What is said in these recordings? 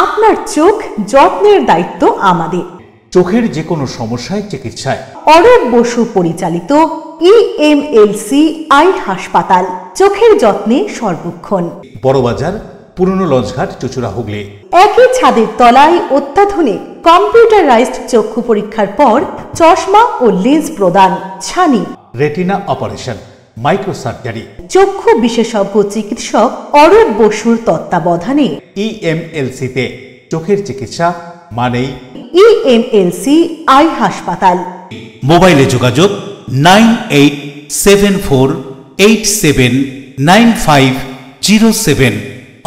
আপনার চোখ যত্নের দায়িত্ব আমাদের। চোখের যে কোনো সমস্যায় চিকিৎসায় অরূপ বসু পরিচালিত EMLC আই হাসপাতাল, চোখের যত্নে সর্বক্ষণ। বড়বাজার, পুরনো লঞ্চঘাট, চুচুড়া, হুগলি। একই ছাদের তলায় অত্যাধুনিক কম্পিউটারাইজড চক্ষু পরীক্ষার পর চশমা ও লেন্স প্রদান, ছানি, রেটিনা অপারেশন, মাইক্রোসার্জারি। চক্ষু বিশেষজ্ঞ চিকিৎসক অরূপ বসুর তত্ত্বাবধানে EMLC-তে চোখের চিকিৎসা মানেই EMLC আই হাসপাতাল। মোবাইলে যোগাযোগ 9874879507।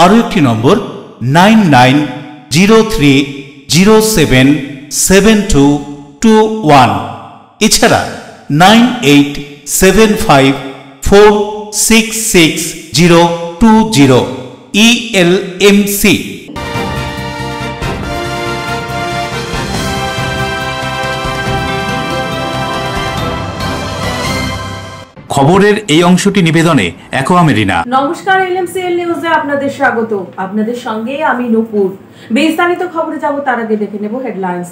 আরও একটি নম্বর 9903077221। এছাড়া 9875466020 ELMC। খবরের এই অংশটি নিবেদনে অ্যাকোয়া মেরিনা। নমস্কার, LMCL নিউজে আপনাদের স্বাগত। আপনাদের সঙ্গে আমি নূপুর। বিস্তারিত খবরে যাব তার আগে দেখে নেব হেডলাইন্স।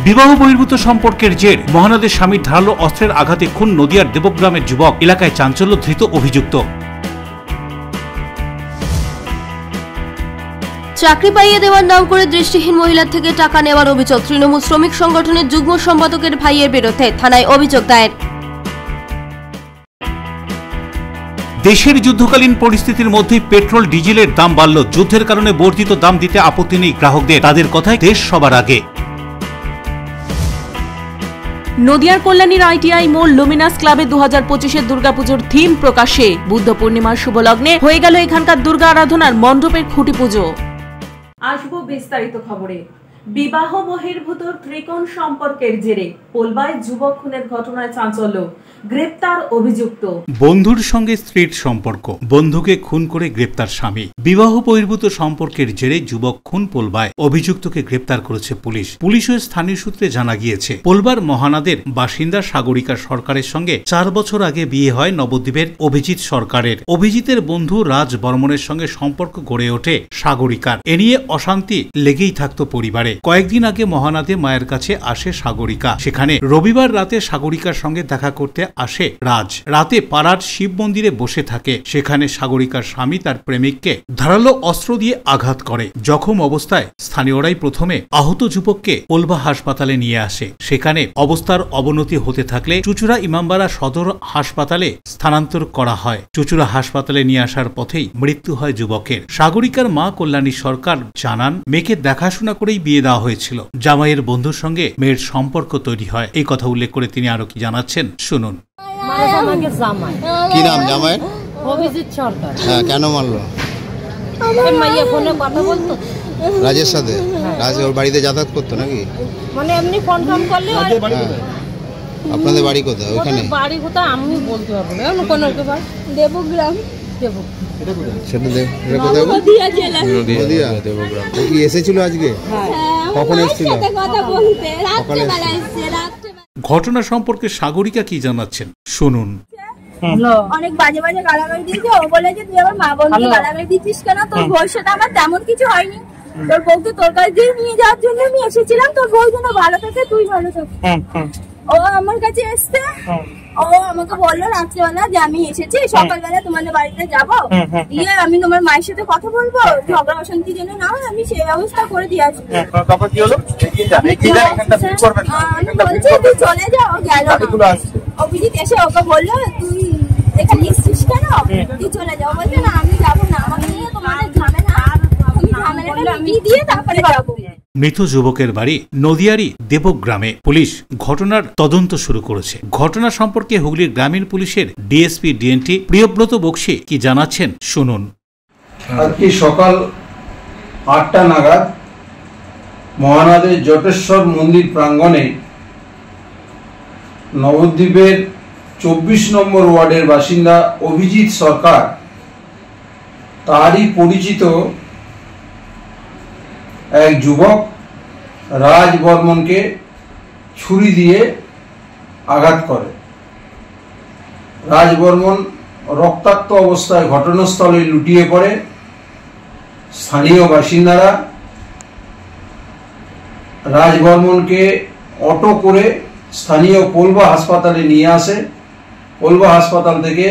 বিবাহ বহির্ভূত সম্পর্কের জের মহানদের স্বামীর ধারালো অস্ত্রের আঘাতে খুন নদিয়ার দেবগ্রামের যুবক, এলাকায় চাঞ্চল্য, ধৃত অভিযুক্ত। চাকরি পাইয়ে দেওয়ার নাম করে দৃষ্টিহীন মহিলার থেকে টাকা নেওয়ার অভিযোগ। তৃণমূল শ্রমিক সংগঠনের যুগ্ম সম্পাদকের ভাইয়ের বিরুদ্ধে থানায় অভিযোগ দায়ের। দেশের যুদ্ধকালীন পরিস্থিতির মধ্যে পেট্রোল ডিজেলের দাম বাড়ল। যুদ্ধের কারণে বর্ধিত দাম দিতে আপত্তি নেই গ্রাহকদের, তাদের কথায় দেশ সবার আগে। নদিয়ার কল্যাণীর ITI মোড় লুমিনাস ক্লাবে 2025-এর দুর্গাপুজোর থিম প্রকাশে। বুদ্ধ পূর্ণিমার শুভ লগ্নে হয়ে গেল এখানকার দুর্গা আরাধনার মণ্ডপের খুঁটি পুজো। আসবো বিস্তারিত খবরে। বিবাহ বহির্ভূত ত্রিকোণ সম্পর্কের জেরে পোলবায় যুবক খুনের ঘটনায় চাঞ্চল্য, গ্রেপ্তার অভিযুক্ত। বন্ধুর সঙ্গে স্ত্রীর সম্পর্ক, বন্ধুকে খুন করে গ্রেপ্তার স্বামী। বিবাহ বহির্ভূত সম্পর্কের জেরে যুবক খুন পোলবায়, অভিযুক্তকে গ্রেপ্তার করেছে পুলিশ। পুলিশ ও স্থানীয় সূত্রে জানা গিয়েছে, পোলবার মহানাদের বাসিন্দা সাগরিকা সরকারের সঙ্গে 4 বছর আগে বিয়ে হয় নবদ্বীপের অভিজিৎ সরকারের। অভিজিতের বন্ধু রাজ বর্মনের সঙ্গে সম্পর্ক গড়ে ওঠে সাগরিকার। এ নিয়ে অশান্তি লেগেই থাকত পরিবারে। কয়েকদিন আগে মহানাদে মায়ের কাছে আসে সাগরিকা। সেখানে রবিবার রাতে সাগরিকার সঙ্গে দেখা করতে আসে রাজ। রাতে পাড়ার শিব মন্দিরে বসে থাকে। সেখানে সাগরিকার স্বামী তার প্রেমিককে ধারালো অস্ত্র দিয়ে আঘাত করে। জখম অবস্থায় স্থানীয়রাই প্রথমে আহত যুবককে পোলবা হাসপাতালে নিয়ে আসে। সেখানে অবস্থার অবনতি হতে থাকলে চুচুড়া ইমামবাড়া সদর হাসপাতালে স্থানান্তর করা হয়। চুচুড়া হাসপাতালে নিয়ে আসার পথেই মৃত্যু হয় যুবকের। সাগরিকার মা কল্যাণী সরকার জানান, মেয়েকে দেখাশোনা করেই বিয়ে দেওয়া হয়েছিল। জামাইয়ের বন্ধুর সঙ্গে মেয়ের সম্পর্ক তৈরি হয়। এই কথা উল্লেখ করে তিনি আরো কি জানাচ্ছেন শুনুন। কি নাম জামাইয়ের? অভিজিৎ সরকার। হ্যাঁ, কেন মারলো? মাইয়া ফোনে কথা বলতো রাজের সাথে। রাজ ওর বাড়িতে যাতায়াত করতো নাকি? মানে এমনি ফোন করলে। আপনাদের বাড়ি কোথায়? ওখানে বাড়ি কোথায় আমি বলতে পারবো না। কোন দেবগ্রাম। কি এসেছিল আজকে? কখন এসেছিল? ঘটনা সম্পর্কে সাগরিকা কি জানাচ্ছেন শুনুন। অনেক বাজে বাজে গালাগালি দিয়েছে। ও বলে যে তুই আমার মা বোনকে গালাগালি দিচ্ছিস কেন? তোর বউর সাথে আমার তেমন কিছু হয়নি। তোর বউকে তোর কাছে দিয়ে নিয়ে যাওয়ার জন্য আমি এসেছিলাম। তোর বউ যেন ভালো থাকে, তুই ভালো থাক। ও আমার কাছে এসছে। ও আমাকে বললো রাত্রিবেলা যে আমি এসেছি, সকালবেলা তোমাদের বাড়িতে যাবো, দিয়ে আমি তোমার মায়ের সাথে কথা বলবো, ঝগড়া অশান্তি যেন না হয় আমি সেই ব্যবস্থা করে দিয়ে আসবো। বলছি তুই চলে যাও। গেল অভিজিৎ এসে ওকে বললো তুই এখানে এসছিস কেন, তুই চলে যাও। বলছে না আমি যাবো না, আমাকে নিয়ে তোমাদের ঝামেলা, তুমি ঝামেলাটা মিটিয়ে দিয়ে তারপরে যাবো। মৃত যুবকের বাড়ি নদিয়ারই দেবগ্রামে। পুলিশ ঘটনার তদন্ত শুরু করেছে। ঘটনা সম্পর্কে হুগলির গ্রামীণ পুলিশের ডিএসপি ডিএনটি প্রিয়ব্রত বক্সি কি জানাচ্ছেন শুনুন। আজকে সকাল 8টা নাগাদ মহানাদের জটেশ্বর মন্দির প্রাঙ্গণে নবদ্বীপের 24 নম্বর ওয়ার্ডের বাসিন্দা অভিজিৎ সরকার তারই পরিচিত এক যুবক রাজ বর্মনকে ছুরি দিয়ে আঘাত করে। রাজ বর্মন রক্তাক্ত অবস্থায় ঘটনাস্থলে লুটিয়ে পড়ে। স্থানীয় বাসিন্দারা রাজ বর্মনকে অটো করে স্থানীয় পোলবা হাসপাতালে নিয়ে আসে। পোলবা হাসপাতাল থেকে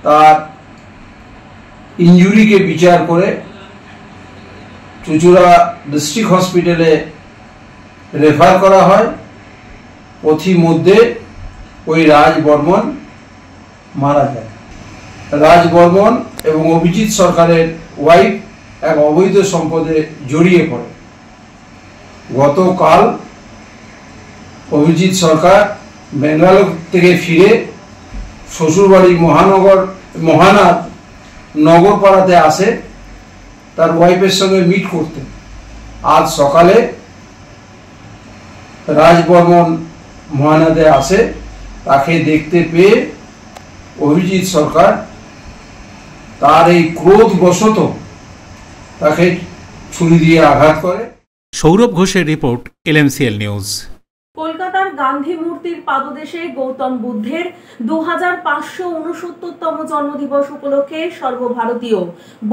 তার ইনজুরিকে বিচার করে চুঁচুড়া ডিস্ট্রিক্ট হসপিটালে রেফার করা হয়। পথিমধ্যে ওই রাজ বর্মন মারা যায়। রাজ বর্মন এবং অভিজিৎ সরকারের ওয়াইফ এক অবৈধ সম্পদে জড়িয়ে পড়ে। গতকাল অভিজিৎ সরকার বেঙ্গালোর থেকে ফিরে শ্বশুরবাড়ি মহানাথ নগরপাড়াতে আসে তার ওয়াইফের সঙ্গে মিট করতে। আজ সকালে রাজ বর্মন মহানাথে আসে, তাকে দেখতে পেয়ে অভিজিৎ সরকার তার এই ক্রোধবশত তাকে ছুরি দিয়ে আঘাত করে। সৌরভ ঘোষের রিপোর্ট, LMCL নিউজ। কলকাতার গান্ধী মূর্তির পাদদেশে গৌতম বুদ্ধের 2569তম জন্মদিবস উপলক্ষে সর্বভারতীয়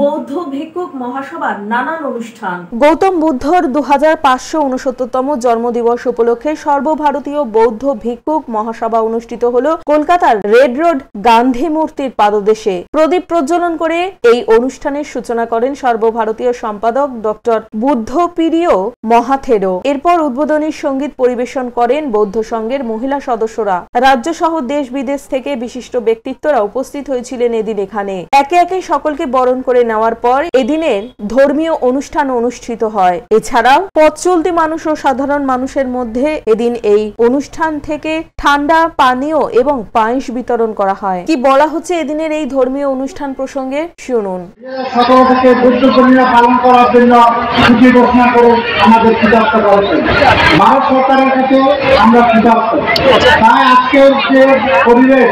বৌদ্ধ ভিক্ষুক মহাসভার নানান অনুষ্ঠান। গৌতম বুদ্ধর 2569তম জন্মদিবস উপলক্ষে সর্বভারতীয় বৌদ্ধ ভিক্ষুক মহাসভা অনুষ্ঠিত হল কলকাতার রেড রোড গান্ধী মূর্তির পাদদেশে। প্রদীপ প্রজ্বলন করে এই অনুষ্ঠানের সূচনা করেন সর্বভারতীয় সম্পাদক ডক্টর বুদ্ধপ্রিয় মহাথেরো। এরপর উদ্বোধনী সঙ্গীত পরিবেশন করেন বৌদ্ধ সংঘের মহিলা সদস্যরা। রাজ্য সহ দেশ বিদেশ থেকে বিশিষ্ট ব্যক্তিত্বরা উপস্থিত হয়েছিলেন এদিন এখানে। একে একে সকলকে বরণ করে নেওয়ার পর এদিনের ধর্মীয় অনুষ্ঠান অনুষ্ঠিত হয়। এছাড়াও পথ চলতি মানুষ ও সাধারণ মানুষের মধ্যে এদিন এই অনুষ্ঠান থেকে ঠান্ডা পানীয় এবং পায়েস বিতরণ করা হয়। কি বলা হচ্ছে এদিনের এই ধর্মীয় অনুষ্ঠান প্রসঙ্গে শুনুন। 17 থেকে বুদ্ধ পূর্ণিমা পালন করার জন্য ছুটি ঘোষণা করে আমাদের সিদ্ধান্ত করেছেন ভারত সরকারের কাছে। আমরা সিদ্ধান্ত তাই আজকের যে পরিবেশ,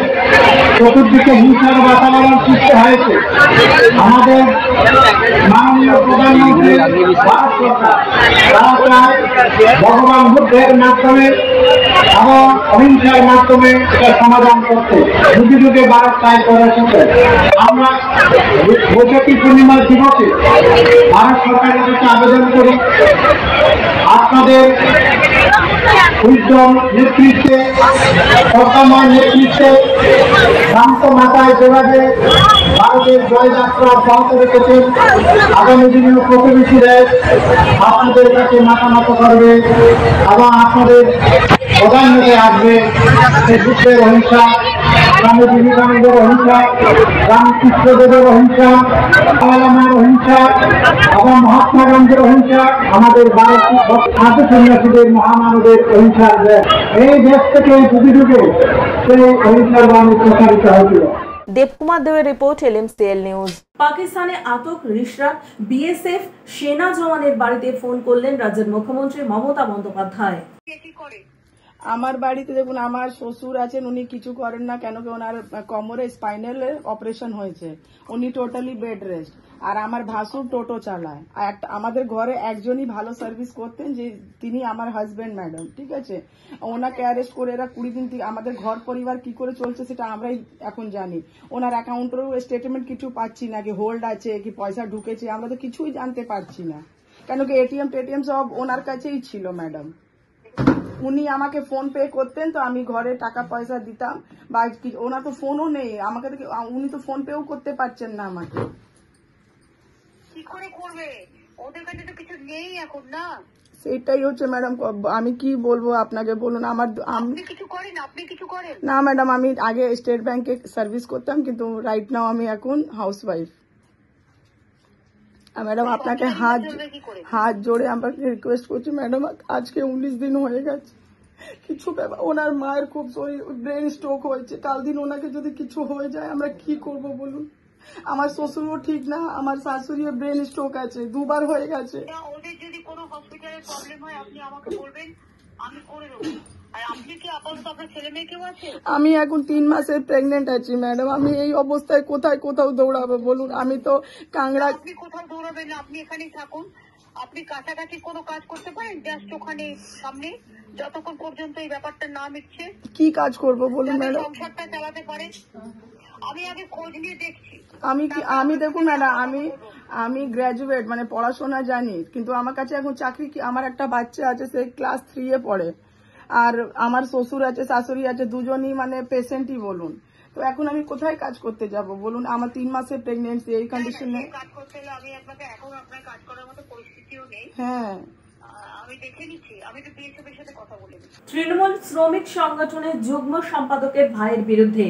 চতুর্দিকে হিংসার বাতাবরণ সৃষ্টি হয়েছে, আমাদের মাননীয় প্রধানমন্ত্রী ভারত সরকার তারা চায় ভগবান বুদ্ধের মাধ্যমে এবং অহিংসার মাধ্যমে এটা সমাধান করতে। যুগে যুগে ভারত তাই করে এসেছে। আমরা বৈশাখী পূর্ণিমার দিবসে ভারত সরকারের কাছে আবেদন করি, আপনাদের উদ্যম নেতৃত্বে, সরকার নেতৃত্বে, শান্ত মাথায় যেভাবে ভারতের জয়যাত্রা অব্যাহত রেখেছেন, আগামী দিনেও প্রতিবেশী দেশ আপনাদের কাছে মাথা নত করবে এবং আপনাদের প্রধানমন্ত্রী আসবে। সে বুদ্ধের অহিংসা, স্বামী বিবেকানন্দের অহিংসা, রামকৃষ্ণদেবের অহিংসা, আলামার অহিংসা এবং মহাত্মা গান্ধীর অহিংসা, আমাদের ভারতীয় সন্ন্যাসীদের মহামানবের অহিংসার দেশ। এই দেশ থেকে এই যুগে সেই অহিংসার বাণী প্রচারিত হয়েছিল। দেবকুমার দেবের রিপোর্ট, LMCL নিউজ। পাকিস্তানে আটক রিশরাত BSF সেনা জওয়ানের বাড়িতে ফোন করলেন রাজ্যের মুখ্যমন্ত্রী মমতা বন্দ্যোপাধ্যায়। আমার বাড়িতে দেখুন, আমার শ্বশুর আছেন, উনি কিছু করেন না কেন কি ওনার কোমরে স্পাইনাল অপারেশন হয়েছে, উনি টোটালি বেড রেস্ট। আর আমার ভাসুর টোটো চালায়। আমাদের ঘরে একজনই ভালো সার্ভিস করতেন, যে তিনি আমার হাজবেন্ড ম্যাডাম, ঠিক আছে। ওনাকে অ্যারেস্ট করে এরা 20 দিন থেকে আমাদের ঘর পরিবার কি করে চলছে সেটা আমরাই এখন জানি। ওনার অ্যাকাউন্টেরও স্টেটমেন্ট কিছু পাচ্ছি না, কি হোল্ড আছে কি পয়সা ঢুকেছে, আমরা তো কিছুই জানতে পারছি না, কেন কি এটিএম সব ওনার কাছেই ছিল ম্যাডাম। উনি আমাকে ফোন পে করতেন, তো আমি ঘরে টাকা পয়সা দিতাম, বা ওনার তো ফোনও নেই আমাকে, উনি তো ফোন পেও করতে পারছেন না আমাকে। কি করে করবে, ওদের কাছে তো কিছু নেই এখন না। সেটাই হচ্ছে ম্যাডাম, আমি কি বলবো আপনাকে বলুন। আপনি কিছু করেন, আপনি কিছু করেন না ম্যাডাম, আমি আগে স্টেট ব্যাংকে সার্ভিস করতাম, কিন্তু রাইট নাও আমি এখন হাউস ওয়াইফ। ম্যাডাম আপনাকে হাত জোড়ে আমাকে রিকোয়েস্ট করছি ম্যাডাম, আজকে 19 দিন হয়ে গেছে, কিছু ব্যাপার, ওনার মায়ের খুব শরীর ব্রেন স্ট্রোক হয়েছে, কাল দিন ওনাকে যদি কিছু হয়ে যায় আমরা কি করব বলুন। আমার শ্বশুরও ঠিক না, আমার শাশুড়ির ব্রেন স্ট্রোক আছে, 2 বার হয়ে গেছে। ওদের যদি কোনো হসপিটালে প্রবলেম হয় আপনি আমাকে বলবেন, আমি করে দেবো। আর আপনি কি আপাতত আপনার ছেলে মেয়ে কেউ আছে? আমি এখন 3 মাসের প্রেগনেন্ট আছি ম্যাডাম, আমি এই অবস্থায় কোথাও দৌড়াবো বলুন। আমি তো কাংড়া। আপনি কোথাও দৌড়াবেন না, আপনি এখানেই থাকুন। আপনি কাছাকাছি কোনো কাজ করতে পারেন, জাস্ট ওখানে সামনে, যতক্ষণ পর্যন্ত এই ব্যাপারটা না মিটছে। কি কাজ করব বলুন ম্যাডাম? সংসারটা চালাতে পারেন। আমি আগে খোঁজ নিয়ে দেখছি। আমি দেখুন ম্যাডাম, আমি গ্র্যাজুয়েট, মানে পড়াশোনা জানি, কিন্তু আমার কাছে এখন চাকরি কি? আমার একটা বাচ্চা আছে, সে ক্লাস 3 পড়ে, আর আমার শ্বশুর আছে, শাশুড়ি আছে, দুজনই মানে পেশেন্টই বলুন। তো এখন আমি কোথায় কাজ করতে যাব বলুন? আমার 3 মাসের প্রেগনেন্সি, এই কন্ডিশনে কাজ করতে হলে আমি আপনাকে এখন আপনার কাজ করার মতো পরিস্থিতিও নেই। হ্যাঁ, আমি দেখে নিচ্ছি, আমি তো বিএসএফ এর সাথে কথা বলে নিচ্ছি। তৃণমূল শ্রমিক সংগঠনের যুগ্ম সম্পাদকের ভাইয়ের বিরুদ্ধে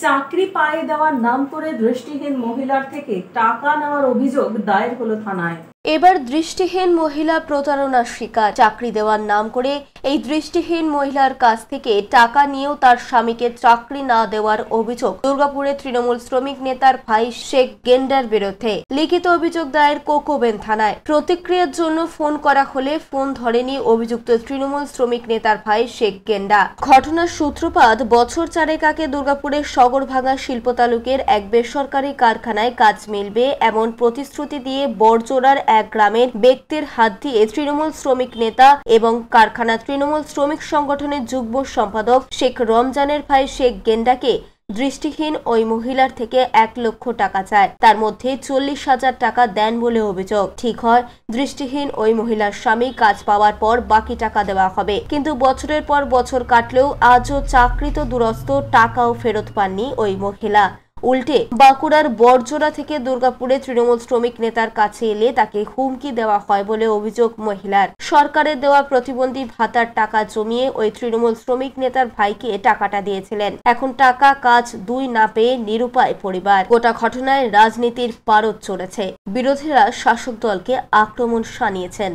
চাকরি পাইয়ে দেওয়ার নাম করে দৃষ্টিহীন মহিলার থেকে টাকা নেওয়ার অভিযোগ দায়ের হলো থানায়। এবার দৃষ্টিহীন মহিলা প্রতারণার শিকার। চাকরি দেওয়ার নাম করে এই দৃষ্টিহীন মহিলার কাছ থেকে টাকা নিয়েও তার স্বামীকে চাকরি না দেওয়ার অভিযোগ দুর্গাপুরে তৃণমূল শ্রমিক নেতার ভাই শেখ গেন্ডার বিরুদ্ধে। লিখিত অভিযোগ দায়ের কোকোবেন থানায়। প্রতিক্রিয়ার জন্য ফোন করা হলে ফোন ধরেনি অভিযুক্ত তৃণমূল শ্রমিক নেতার ভাই শেখ গেন্ডা। ঘটনার সূত্রপাত বছর চারেক আগে দুর্গাপুরের সগরভাঙা শিল্প তালুকের এক বেসরকারি কারখানায় কাজ মিলবে এমন প্রতিশ্রুতি দিয়ে বড়জোড়ার এক গ্রামের ব্যক্তির হাত দিয়ে তৃণমূল শ্রমিক নেতা এবং কারখানা তৃণমূল শ্রমিক সংগঠনের যুগ্ম সম্পাদক শেখ রমজানের ভাই শেখ গেন্ডাকে দৃষ্টিহীন ওই মহিলার থেকে 1 লক্ষ টাকা চায়। তার মধ্যে 40,000 টাকা দেন বলে অভিযোগ। ঠিক হয়, দৃষ্টিহীন ওই মহিলার স্বামী কাজ পাওয়ার পর বাকি টাকা দেওয়া হবে, কিন্তু বছরের পর বছর কাটলেও আজও চাকরিত দুরস্ত টাকাও ফেরত পাননি ওই মহিলা। উল্টে বাঁকুড়ার বড়জোড়া থেকে দুর্গাপুরে তৃণমূল শ্রমিক নেতার কাছে এলে তাকে হুমকি দেওয়া হয় বলে অভিযোগ মহিলার। সরকারের দেওয়া প্রতিবন্ধী ভাতার টাকা জমিয়ে ওই তৃণমূল শ্রমিক নেতার ভাইকে টাকাটা দিয়েছিলেন। এখন টাকা কাজ দুই না পেয়ে নিরুপায় পরিবার। গোটা ঘটনায় রাজনীতির পারদ চড়েছে। বিরোধীরা শাসক দলকে আক্রমণ শানিয়েছেন।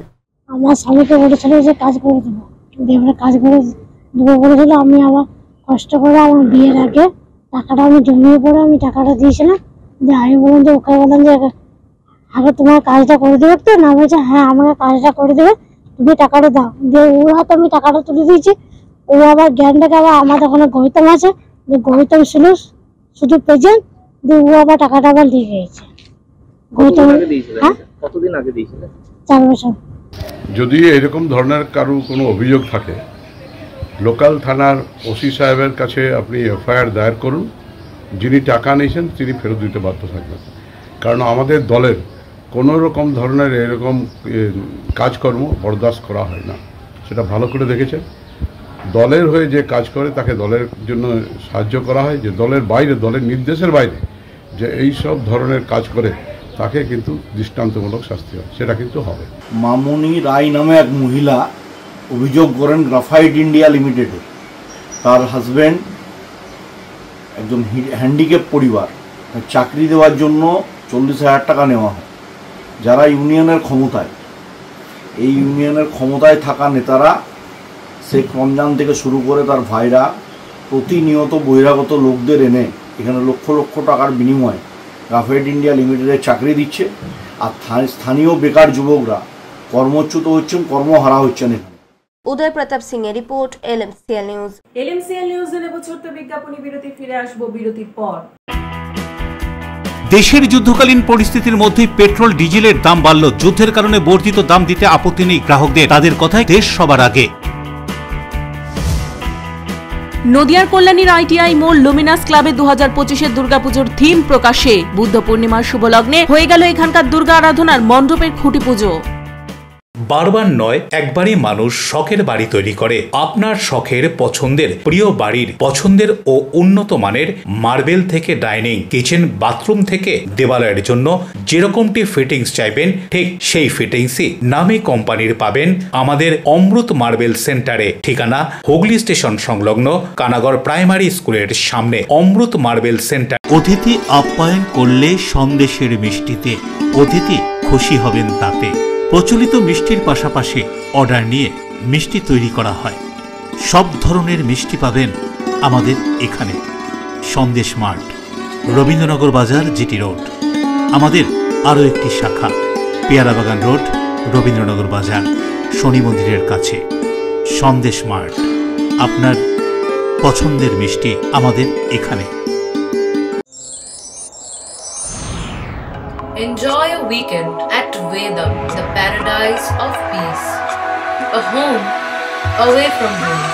আমার স্বামীকে বলেছিল যে কাজ করে দেবো, এবারে কাজ করে দেবো বলেছিল। আমি আমার কষ্ট করে আমার বিয়ের আগে টাকাটা আমি জমিয়ে পড়ে আমি টাকাটা দিয়েছিলাম। যে আমি বললাম যে ওকে বললাম যে আগে তোমার কাজটা করে দেবে তো, না বলছে হ্যাঁ আমাকে কাজটা করে দেবে, তুমি টাকাটা দাও। দিয়ে ওর হাতে আমি টাকাটা তুলে দিয়েছি। ও আবার জ্ঞানটাকে আবার আমাদের ওখানে গৌতম আছে, যে গৌতম ছিল শুধু প্রেজেন্ট, দিয়ে ও আবার টাকাটা আবার দিয়ে গিয়েছে। গৌতম হ্যাঁ কতদিন আগে দিয়েছিলেন? 4 বছর। যদি এরকম ধরনের কারো কোনো অভিযোগ থাকে, লোকাল থানার ওসি সাহেবের কাছে আপনি এফআইআর দায়ের করুন। যিনি টাকা নিয়েছেন তিনি ফেরত দিতে বাধ্য থাকবেন। কারণ আমাদের দলের কোনো রকম ধরনের এরকম কাজকর্ম বরদাস্ত করা হয় না, সেটা ভালো করে দেখেছেন। দলের হয়ে যে কাজ করে তাকে দলের জন্য সাহায্য করা হয়, যে দলের বাইরে, দলের নির্দেশের বাইরে যে এই সব ধরনের কাজ করে তাকে কিন্তু দৃষ্টান্তমূলক শাস্তি হয়, সেটা কিন্তু হবে। মামনি রায় নামে এক মহিলা অভিযোগ করেন গ্রাফাইট ইন্ডিয়া লিমিটেডে তার হাজব্যান্ড একজন হ্যান্ডিক্যাপ পরিবার, চাকরি দেওয়ার জন্য 40,000 টাকা নেওয়া হয়। যারা ইউনিয়নের ক্ষমতায়, এই ইউনিয়নের ক্ষমতায় থাকা নেতারা শেখ রমজান থেকে শুরু করে তার ভাইরা প্রতিনিয়ত বহিরাগত লোকদের এনে এখানে লক্ষ লক্ষ টাকার বিনিময়ে গ্রাফাইট ইন্ডিয়া লিমিটেডে চাকরি দিচ্ছে। আর স্থানীয় বেকার যুবকরা কর্মচ্যুত হচ্ছেন, কর্মহারা হচ্ছেন। উদয় প্রতাপ সিং এর রিপোর্ট, এলএমসিএল নিউজ। এলএমসিএল নিউজে নেব ছোট্ট বিজ্ঞাপনী বিরতি, ফিরে আসবো বিরতির পর। দেশের যুদ্ধকালীন পরিস্থিতির মধ্যে পেট্রোল ডিজেলের দাম বাড়ল। যুদ্ধের কারণে বর্ধিত দাম দিতে আপত্তি নেই গ্রাহকদের, তাদের কথায় দেশ সবার আগে। নদিয়ার কল্যাণীর আইটিআই মোড় লুমিনাস ক্লাবে 2025-এর দুর্গাপুজোর থিম প্রকাশে বুদ্ধ পূর্ণিমার শুভ লগ্নে হয়ে গেল এখানকার দুর্গা আরাধনার মণ্ডপের খুঁটি পুজো। বারবার নয়, একবারই মানুষ শখের বাড়ি তৈরি করে। আপনার শখের পছন্দের প্রিয় বাড়ির পছন্দের ও উন্নত মানের মার্বেল থেকে ডাইনিং, কিচেন, বাথরুম থেকে দেওয়ালের জন্য যেরকমটি ফিটিংস চাইবেন ঠিক সেই ফিটিংসই নামী কোম্পানির পাবেন আমাদের অমৃত মার্বেল সেন্টারে। ঠিকানা হুগলি স্টেশন সংলগ্ন কানাগড় প্রাইমারি স্কুলের সামনে। অমৃত মার্বেল সেন্টার। অতিথি আপ্যায়ন করলে সন্দেশের মিষ্টিতে, অতিথি খুশি হবেন তাতে। প্রচলিত মিষ্টির পাশাপাশি অর্ডার নিয়ে মিষ্টি তৈরি করা হয়। সব ধরনের মিষ্টি পাবেন আমাদের এখানে। সন্দেশ মার্ট, রবীন্দ্রনগর বাজার, জিটি রোড। আমাদের আরও একটি শাখা পেয়ারাবাগান রোড, রবীন্দ্রনগর বাজার, শনি মন্দিরের কাছে। সন্দেশ মার্ট, আপনার পছন্দের মিষ্টি আমাদের এখানে। Enjoy a weekend at Vedam, the paradise of peace. A home away from home.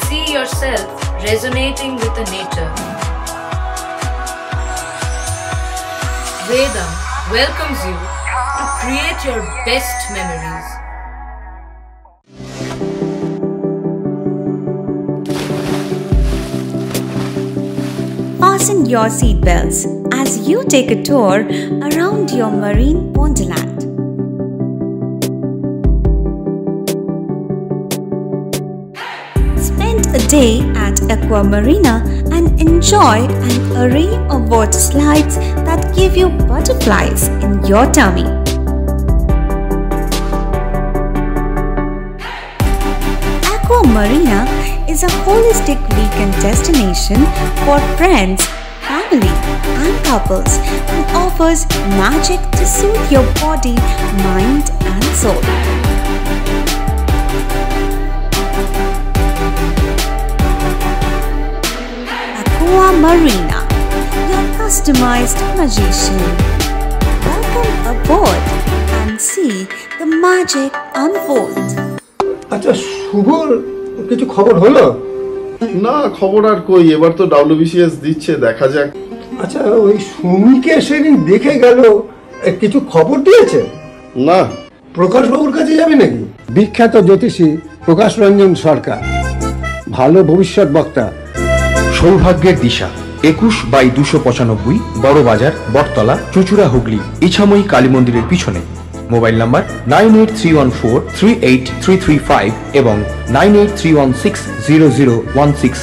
See yourself resonating with the nature. Vedam welcomes you to create your best memories. Fasten your seatbelts as you take a tour around your marine wonderland. Spend a day at Aqua Marina and enjoy an array of water slides that give you butterflies in your tummy. Aqua Marina is a holistic weekend destination for friends, family and couples and offers magic to soothe your body, mind and soul. Aqua Marina, your customized magician. Welcome aboard and see the magic unfold. আচ্ছা, শুভর কিছু খবর হলো? না, খবর আর কই, এবার তো WBCS দিচ্ছে, দেখা যাক। আচ্ছা, ওই সুমিকে সেদিন দেখে গেল, কিছু খবর দিয়েছে? না। প্রকাশ বাবুর কাছে যাবে নাকি? বিখ্যাত জ্যোতিষী প্রকাশ রঞ্জন সরকার, ভালো ভবিষ্যৎ বক্তা। সৌভাগ্যের দিশা 21/295 বড় বাজার, বটতলা, চুচুড়া, হুগলি, ইছাময়ী কালী মন্দিরের পিছনে। মোবাইল নাম্বার 9831438335 এবং 9831600016।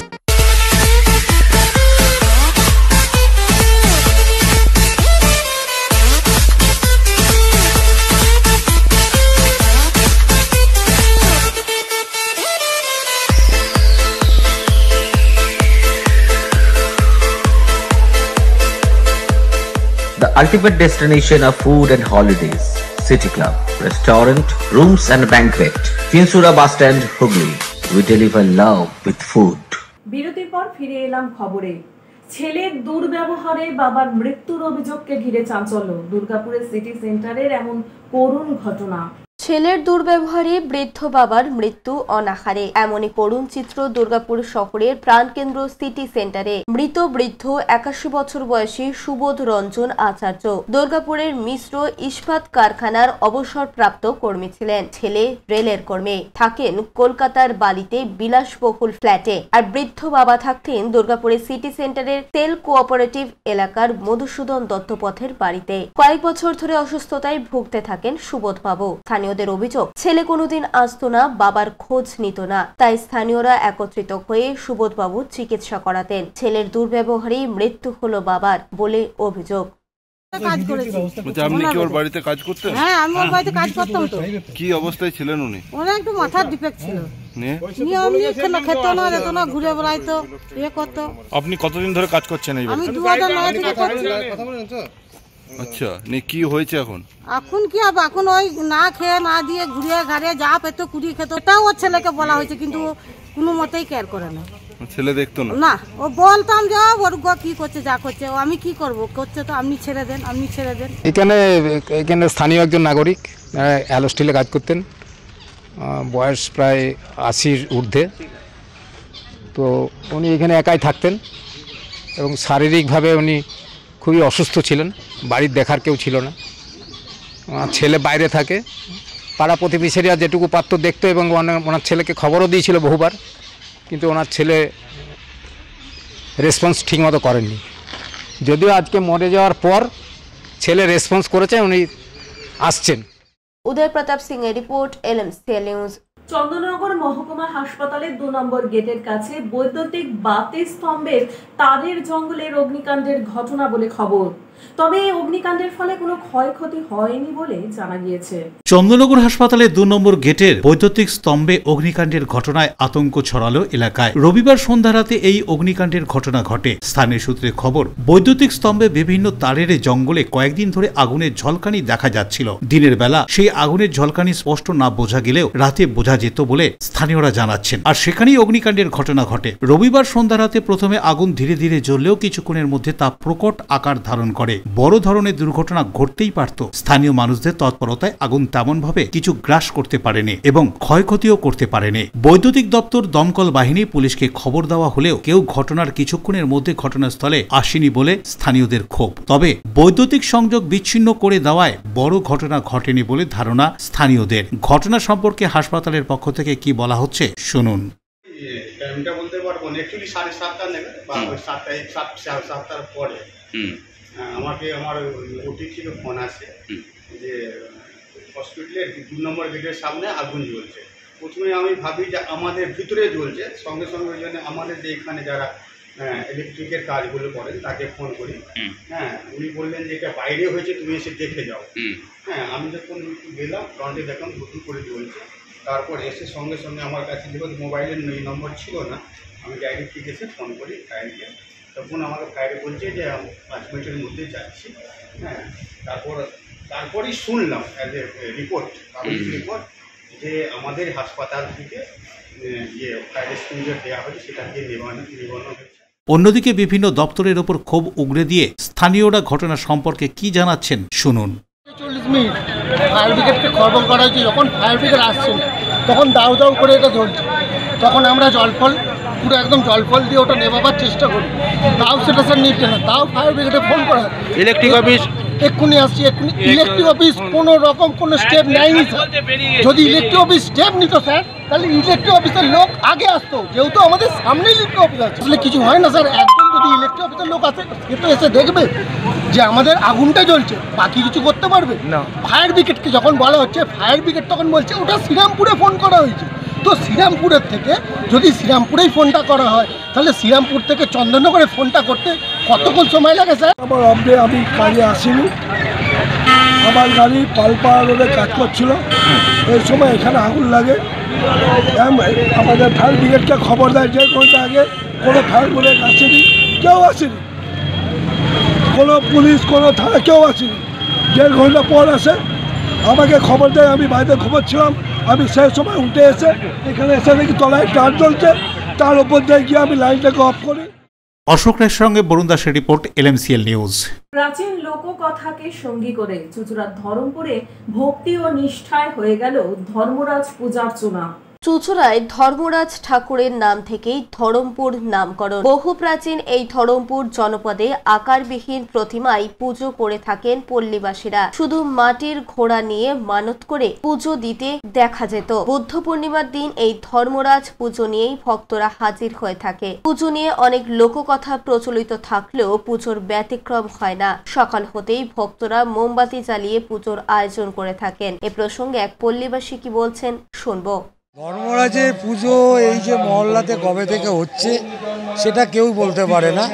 The ultimate destination of food and holidays. City Club, restaurant, rooms and banquet. Chinsura bus stand, Hugli. We deliver love with food. বিরতির পর ফিরে এলাম খবরে। ছেলের দুর্ব্যবহারে বাবার মৃত্যুর অভিযোগকে ঘিরে চাঞ্চল্য। দুর্গাপুরের সিটি সেন্টারের এমন করুণ ঘটনা। ছেলের দুর্ব্যবহারে বৃদ্ধ বাবার মৃত্যু অনাহারে, এমনই করুণ চিত্র দুর্গাপুর শহরের প্রাণকেন্দ্র সিটি সেন্টারে। মৃত বৃদ্ধ 81 বছর বয়সী সুবোধ রঞ্জন আচার্য দুর্গাপুরের মিশ্র ইস্পাত কারখানার অবসরপ্রাপ্ত কর্মী ছিলেন। ছেলে রেলের কর্মী, থাকেন কলকাতার বালিতে বিলাসবহুল ফ্ল্যাটে। আর বৃদ্ধ বাবা থাকতেন দুর্গাপুরের সিটি সেন্টারের সেল কোঅপারেটিভ এলাকার মধুসূদন দত্তপথের বাড়িতে। কয়েক বছর ধরে অসুস্থতায় ভুগতে থাকেন সুবোধ বাবু। স্থানীয়দের অভিযোগ, ছেলে কোনোদিন আসতো না, বাবার খোঁজ নিত না, তাই স্থানীয়রা একত্রিত হয়ে সুবোধ বাবু চিকিৎসা করাতেন। ছেলের দুর্ব্যবহারেই মৃত্যু হলো বাবার বলে অভিযোগ। আপনি কি ওর বাড়িতে কাজ করতেন? হ্যাঁ, আমি ওর বাড়িতে কাজ করতাম। তো কি অবস্থায় ছিলেন উনি? ওনার একটু মাথার ডিফেক্ট ছিল, খেত না, যেত না, ঘুরে বেড়াইতো, ইয়ে করতো। আপনি কতদিন ধরে কাজ করছেন এই বাড়িতে? আমি 2009 থেকে করছি। আচ্ছা, কি হয়েছে এখন? এখন কি হবে, এখন ওই না খেয়ে না দিয়ে ঘুরে ঘাড়ে যা পেত কুড়ি খেত। এটাও ওর ছেলেকে বলা হয়েছে, কিন্তু কোনো মতেই কেয়ার করে না। ছেলে দেখতো না? না, ও বলতাম যে ওর কি করছে, যা করছে, ও আমি কি করব, করছে তো আপনি ছেড়ে দেন, আপনি ছেড়ে দেন। এখানে স্থানীয় একজন নাগরিক, অ্যালো স্টিলে কাজ করতেন, বয়স প্রায় 80-র ঊর্ধ্বে। তো উনি এখানে একাই থাকতেন এবং শারীরিকভাবে উনি খুবই অসুস্থ ছিলেন। বাড়ির দেখার কেউ ছিল না। ছেলে বাইরে থাকে, পাড়া প্রতিবেশীরা যেটুকু পারত দেখতো এবং ওনার ছেলেকে খবরও দিয়েছিল বহুবার, কিন্তু ওনার ছেলে রেসপন্স ঠিকমতো করেননি। যদিও আজকে মরে যাওয়ার পর ছেলে রেসপন্স করেছে, উনি আসছেন। উদয় প্রতাপ সিং এর রিপোর্ট, LMCL নিউজ। চন্দননগর মহকুমা হাসপাতালের 2 নম্বর গেটের কাছে বৈদ্যুতিক বাতি স্তম্ভের তারের জঙ্গলের অগ্নিকাণ্ডের ঘটনা বলে খবর। তবে এই অগ্নিকাণ্ডের ফলে কোনো ক্ষয়ক্ষতি হয়নি বলে জানা গিয়েছে। চন্দননগর হাসপাতালের 2 নম্বর গেটের বৈদ্যুতিক স্তম্ভে অগ্নিকাণ্ডের ঘটনায় আতঙ্ক ছড়ালো এলাকায়। রবিবার সন্ধ্যা রাতে এই অগ্নিকাণ্ডের ঘটনা ঘটে। স্থানীয় সূত্রে খবর, বৈদ্যুতিক স্তম্ভে বিভিন্ন তারের জঙ্গলে কয়েকদিন ধরে আগুনের ঝলকানি দেখা যাচ্ছিল। দিনের বেলা সেই আগুনের ঝলকানি স্পষ্ট না বোঝা গেলেও রাতে বোঝা যেত বলে স্থানীয়রা জানাচ্ছেন। আর সেখানেই অগ্নিকাণ্ডের ঘটনা ঘটে। রবিবার সন্ধ্যা রাতে প্রথমে আগুন ধীরে ধীরে জ্বললেও কিছুক্ষণের মধ্যে তা প্রকট আকার ধারণ করে। করে। বড় ধরনের দুর্ঘটনা ঘটতেই পারত। স্থানীয় মানুষদের তৎপরতায় আগুন তেমনভাবে কিছু গ্রাস করতে পারেনি এবং ক্ষয়ক্ষতিও করতে পারেনি। বৈদ্যুতিক দপ্তর, দমকল বাহিনী, পুলিশকে খবর দেওয়া হলেও কেউ ঘটনার কিছুক্ষণের মধ্যে ঘটনাস্থলে আসেনি বলে স্থানীয়দের ক্ষোভ। তবে বৈদ্যুতিক সংযোগ বিচ্ছিন্ন করে দেওয়ায় বড় ঘটনা ঘটেনি বলে ধারণা স্থানীয়দের। ঘটনা সম্পর্কে হাসপাতালের পক্ষ থেকে কি বলা হচ্ছে শুনুন। টাইমটা বলতে পারবো না, অ্যাকচুয়ালি 7:30 নেবে বা 7টার পরে আমাকে আমার ওটি থেকে ফোন আসে যে হসপিটালের 2 নম্বর গেটের সামনে আগুন জ্বলছে। প্রথমে আমি ভাবি যে আমাদের ভিতরে জ্বলছে, সঙ্গে সঙ্গে ওই জন্য আমাদের যে এখানে যারা ইলেকট্রিকের কাজগুলো করেন তাকে ফোন করি। হ্যাঁ, উনি বললেন যে এটা বাইরে হয়েছে, তুমি এসে দেখে যাও। হ্যাঁ, আমি যখন গেলাম ফ্রন্টে দেখলাম নতুন করে জ্বলছে। তারপর এসে সঙ্গে সঙ্গে আমার কাছে যেহেতু মোবাইলের নম্বর ছিল না, আমি ডাইরেক্ট এসে ফোন করি ফায়ারকে। তখন আমাকে ফায়ারে বলছে যে 5 মিনিটের মধ্যে যাচ্ছি। হ্যাঁ, তারপরেই শুনলাম অ্যাজ এ রিপোর্ট যে আমাদের হাসপাতাল থেকে যে ফায়ার এক্সটিংগুইশার দেওয়া হয়েছে সেটা দিয়ে নিবানো হয়েছে। অন্যদিকে বিভিন্ন দপ্তরের ওপর ক্ষোভ উগরে দিয়ে স্থানীয়রা ঘটনা সম্পর্কে কি জানাচ্ছেন শুনুন। 40 মিনিট ফায়ার ব্রিগেডকে খবর করা হয়েছে, যখন ফায়ার ব্রিগেড আসছেন তখন দাউ দাউ করে এটা জ্বলছে। তখন আমরা জলফল পুরো একদম জলফল দিয়ে ওটা নেভাবার চেষ্টা করি, তাও সেটা স্যার নিচ্ছে না। তাও ফায়ার ব্রিগেডে ফোন করা, ইলেকট্রিক অফিস এক্ষুনি আসছি, এক্ষুনি ইলেকট্রিক অফিস কোনো রকম কোনো স্টেপ নেয়নি স্যার। যদি ইলেকট্রিক অফিস স্টেপ নিত স্যার, তাহলে ইলেকট্রিক অফিসের লোক আগে আসতো, যেহেতু আমাদের সামনে ইলেকট্রিক অফিস আছে। আসলে কিছু হয় না স্যার, একদম যদি ইলেকট্রিক অফিসের লোক আসে সে তো এসে দেখবে যে আমাদের আগুনটা জ্বলছে, বাকি কিছু করতে পারবে না। ফায়ার ব্রিগেডকে যখন বলা হচ্ছে, ফায়ার ব্রিগেড তখন বলছে ওটা শ্রীরামপুরে ফোন করা হয়েছে। তো শ্রীরামপুরের থেকে যদি শ্রীরামপুরেই ফোনটা করা হয়, তাহলে শ্রীরামপুর থেকে চন্দননগরে ফোনটা করতে কতক্ষণ সময় লাগে স্যার? আমার আপডেট আমি কাজে আসিনি, আমার গাড়ি পালপাড়া রোডে কাজ করছিল, এই সময় এখানে আগুন লাগে। আমাদের ফায়ার ব্রিগেডকে খবর দেয় 1.5 ঘন্টা আগে, কোনো ফায়ার ব্রিগেড আসেনি, কেউ আসেনি, কোনো পুলিশ কোনো থানা কেউ আসেনি। 1.5 ঘন্টা পর আসে, আমাকে খবর দেয়, আমি বাইরে ঘুমাচ্ছিলাম। আমি সেই সময় উঠে এসে এখানে এসে দেখি তলায় টার জ্বলছে, তার উপর দিয়ে গিয়ে আমি লাইনটাকে অফ করি। অশোক রায়ের সঙ্গে বরুণ দাসের রিপোর্ট, LMCL নিউজ। প্রাচীন লোককথাকে সঙ্গী করে চুঁচুড়ার ধরমপুরে ভক্তি ও নিষ্ঠায় হয়ে গেল ধর্মরাজ পূজার্চনা। চুঁচুড়ায় ধর্মরাজ ঠাকুরের নাম থেকেই ধরমপুর নামকরণ। বহু প্রাচীন এই ধরমপুর জনপদে আকারবিহীন প্রতিমায় পুজো করে থাকেন পল্লীবাসীরা। শুধু মাটির ঘোড়া নিয়ে মানত করে পুজো দিতে দেখা যেত। বুদ্ধ পূর্ণিমার দিন এই ধর্মরাজ পুজো নিয়েই ভক্তরা হাজির হয়ে থাকে। পুজো নিয়ে অনেক লোককথা প্রচলিত থাকলেও পুজোর ব্যতিক্রম হয় না। সকাল হতেই ভক্তরা মোমবাতি জ্বালিয়ে পুজোর আয়োজন করে থাকেন। এ প্রসঙ্গে এক পল্লীবাসী কি বলছেন শুনবো। ধর্মরাজের পুজো এই যে মহল্লাতে কবে থেকে হচ্ছে সেটা কেউ বলতে পারে না।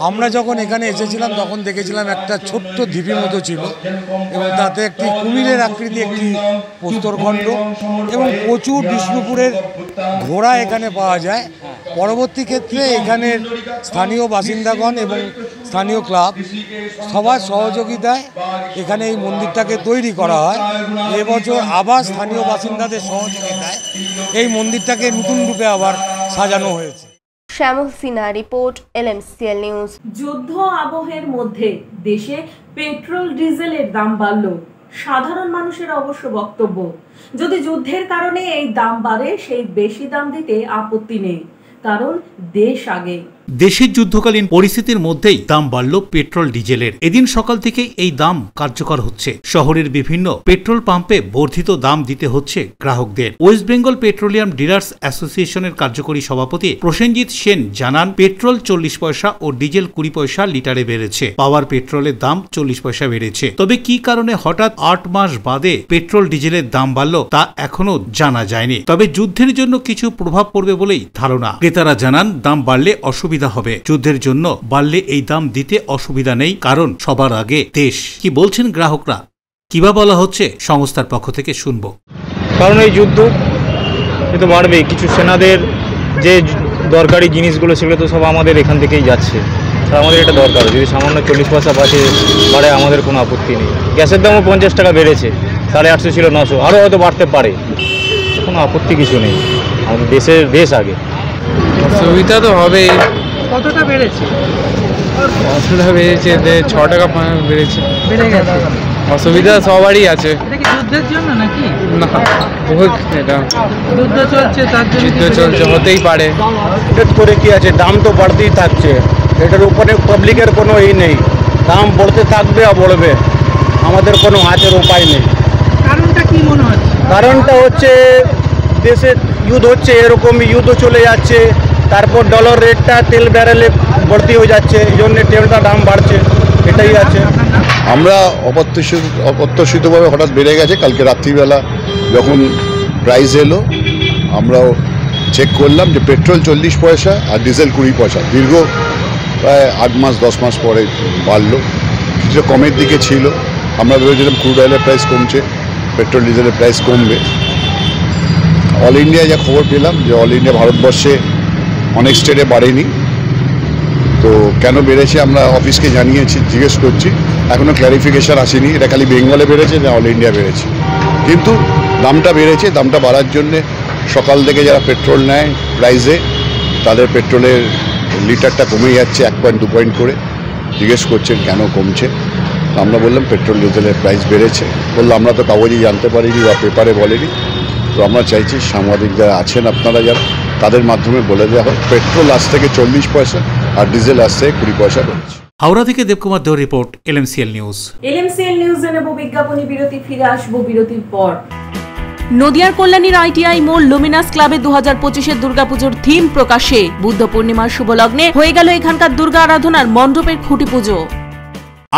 আমরা যখন এখানে এসেছিলাম তখন দেখেছিলাম একটা ছোট্ট ঢিপির মতো ছিল এবং তাতে একটি কুমিরের আকৃতি একটি প্রস্তরখণ্ড এবং প্রচুর বিষ্ণুপুরের ঘোড়া এখানে পাওয়া যায়। পরবর্তী ক্ষেত্রে এখানের স্থানীয় বাসিন্দাগণ এবং স্থানীয় ক্লাব সবার সহযোগিতায় এখানে এই মন্দিরটাকে তৈরি করা হয়। এবছর আবার স্থানীয় বাসিন্দাদের সহযোগিতায় এই মন্দিরটাকে নতুন রূপে আবার সাজানো হয়েছে। শ্যামল সিনহা রিপোর্ট, LMCL নিউজ। যুদ্ধ আবহের মধ্যে দেশে পেট্রোল ডিজেলের দাম বাড়ল। সাধারণ মানুষের অবশ্য বক্তব্য, যদি যুদ্ধের কারণে এই দাম বাড়ে সেই বেশি দাম দিতে আপত্তি নেই, কারণ দেশ আগে। দেশের যুদ্ধকালীন পরিস্থিতির মধ্যেই দাম বাড়ল পেট্রোল ডিজেলের। এদিন সকাল থেকে এই দাম কার্যকর হচ্ছে। শহরের বিভিন্ন পেট্রোল পাম্পে বর্ধিত দাম দিতে হচ্ছে গ্রাহকদের। ওয়েস্ট বেঙ্গল পেট্রোলিয়াম ডিলার্স অ্যাসোসিয়েশনের কার্যকরী সভাপতি প্রসেনজিৎ সেন জানান, পেট্রোল 40 পয়সা ও ডিজেল 20 পয়সা লিটারে বেড়েছে। পাওয়ার পেট্রোলের দাম 40 পয়সা বেড়েছে। তবে কি কারণে হঠাৎ 8 মাস বাদে পেট্রোল ডিজেলের দাম বাড়ল তা এখনো জানা যায়নি। তবে যুদ্ধের জন্য কিছু প্রভাব পড়বে বলেই ধারণা। ক্রেতারা জানান, দাম বাড়লে অসুবিধা হবে। যুদ্ধের জন্য বাড়লে এই দাম দিতে অসুবিধা নেই, কারণ সবার আগে দেশ। কি বলছেন গ্রাহকরা, কিবা বলা হচ্ছে সংস্থার পক্ষ থেকে শুনবো। কারণ এই যুদ্ধ এ তো বাড়বেই। কিছু সেনাদের যে দরকারি জিনিসগুলো সেগুলো তো সব আমাদের এখান থেকেই যাচ্ছে। আমাদের এটা দরকার। যদি সামান্য 40 পয়সা বাড়ে আমাদের কোনো আপত্তি নেই। গ্যাসের দামও 50 টাকা বেড়েছে, 850 ছিল 900, আরও হয়তো বাড়তে পারে, কোনো আপত্তি কিছু নেই। আমাদের দেশ আগে। সুবিধা তো হবেই, কতটা বেড়েছে? অসুবিধা বেড়েছে 6 টাকা বেড়েছে। বেড়ে গেছে। অসুবিধা সবারই আছে। এটা কি যুদ্ধের জন্য নাকি? না, বহুত এটা যুদ্ধ চলছে, তার জন্য যুদ্ধ চলছে, হতেই পারে। হঠাৎ করে কি আছে, দাম তো বাড়তেই থাকছে, এটার উপরে পাবলিকের কোনো নেই, দাম বাড়তে থাকবে আর বাড়বে, আমাদের কোনো হাতের উপায় নেই। কারণটা কি মনে হচ্ছে? কারণটা হচ্ছে দেশে যুদ্ধ হচ্ছে, এরকম যুদ্ধ চলে যাচ্ছে, তারপর ডলার রেটটা তেল ব্যারেলে ভর্তি হয়ে যাচ্ছে, এই জন্য তেলটা দাম বাড়ছে, এটাই আছে। আমরা অপ্রত্যাশিতভাবে হঠাৎ বেড়ে গেছে। কালকে রাত্রিবেলা যখন প্রাইস এলো, আমরাও চেক করলাম যে পেট্রোল 40 পয়সা আর ডিজেল 20 পয়সা, দীর্ঘ প্রায় 8 মাস 10 মাস পরে বাড়লো, কিছুটা কমের দিকে ছিল। আমরা ভেবেছিলাম ক্রুড অয়েলের প্রাইস কমছে, পেট্রোল ডিজেলের প্রাইস কমবে। অল ইন্ডিয়ায় যা খবর পেলাম যে অল ইন্ডিয়া ভারতবর্ষে অনেক স্টেটে বাড়েনি, তো কেন বেড়েছে আমরা অফিসকে জানিয়েছি, জিজ্ঞেস করছি, এখনও ক্ল্যারিফিকেশান আসেনি এটা খালি বেঙ্গলে বেড়েছে না অল ইন্ডিয়া বেড়েছে। কিন্তু দামটা বেড়েছে, দামটা বাড়ার জন্যে সকাল থেকে যারা পেট্রোল নেয় প্রাইসে, তাদের পেট্রোলের লিটারটা কমে যাচ্ছে 1 পয়েন্ট 2 পয়েন্ট করে। জিজ্ঞেস করছেন কেন কমছে, তো আমরা বললাম পেট্রোল ডিজেলের প্রাইস বেড়েছে। বললো আমরা তো কাগজে জানতে পারিনি বা পেপারে বলেনি, তো আমরা চাইছি সাংবাদিক যারা আছেন আপনারা যারা, তাদের মাধ্যমে বলে দেওয়া হয় পেট্রোল আজ থেকে 40 পয়সা আর ডিজেল আজ থেকে 20 পয়সা বেড়েছে। হাওড়া থেকে দেবকুমার দেওয়ার রিপোর্ট, LMCL নিউজ। LMCL নিউজে নেব বিজ্ঞাপনী বিরতি, ফিরে আসবো বিরতির পর। নদিয়ার কল্যাণীর ITI মোড় লুমিনাস ক্লাবে 2025-এর দুর্গাপুজোর থিম প্রকাশে বুদ্ধ পূর্ণিমার শুভ লগ্নে হয়ে গেল এখানকার দুর্গা আরাধনার মণ্ডপের খুঁটি পুজো।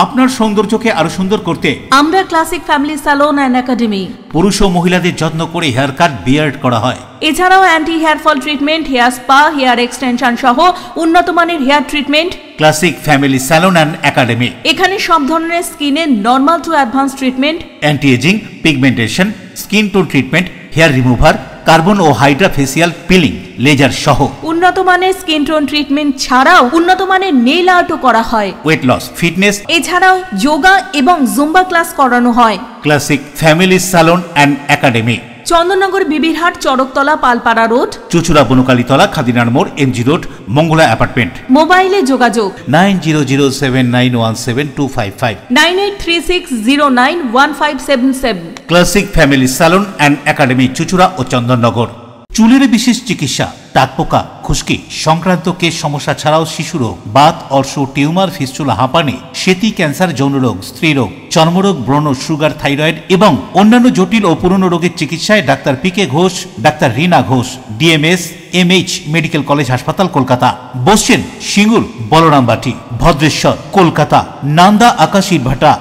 আপনার সৌন্দর্যকে আরো সুন্দর করতে আমরা classic family salon and academy. পুরুষ ও মহিলাদের যত্ন করে হেয়ার কাট, বিয়ার্ড করা হয়। এছাড়াও anti hair fall treatment, hair spa, hair extension সহ উন্নত মানের hair treatment. Classic family salon and academy. এখানে সব ধরনের স্কিনের normal to advance treatment, anti ageing, pigmentation, skin tone treatment, hair remover, carbon ও হাইড্রা ফেসিয়াল পিলিং, লেজার সহ উন্নত মানের স্কিন টোন ট্রিটমেন্ট ছাড়াও উন্নত মানের নেইল আর্টও করা হয়। ওয়েট লস, ফিটনেস, এছাড়াও যোগা এবং জুম্বা ক্লাস করানো হয়। Classic family salon and academy, Chandannagar, Bibirhat, Charaktala, Palpara road, চুচুড়া, বনকালীতলা, খাদিনার মোড়, MG রোড, মঙ্গলা অ্যাপার্টমেন্ট। মোবাইলে যোগাযোগ 9007917255, 9836091577। Classic family salon and academy, Chuchura ও চন্দননগর। চুলের বিশেষ চিকিৎসা, টাকপোকা, খুশকি সংক্রান্ত কেশ সমস্যা ছাড়াও শিশুরোগ, বাত, অর্শ, টিউমার, ফিস্টুলা, হাঁপানি, সেতি, ক্যান্সার, যৌনরোগ, স্ত্রীরোগ, চর্মরোগ, ব্রণ, সুগার, থাইরয়েড এবং অন্যান্য জটিল ও পুরনো রোগের চিকিৎসায় doctor PK Ghosh, doctor Rina Ghosh, DMS MH medical college হাসপাতাল, কলকাতা। বসছেন সিঙ্গুর, বলরামবাটি, ভদ্রেশ্বর, কলকাতা, নান্দা, আকাশীরভাটা,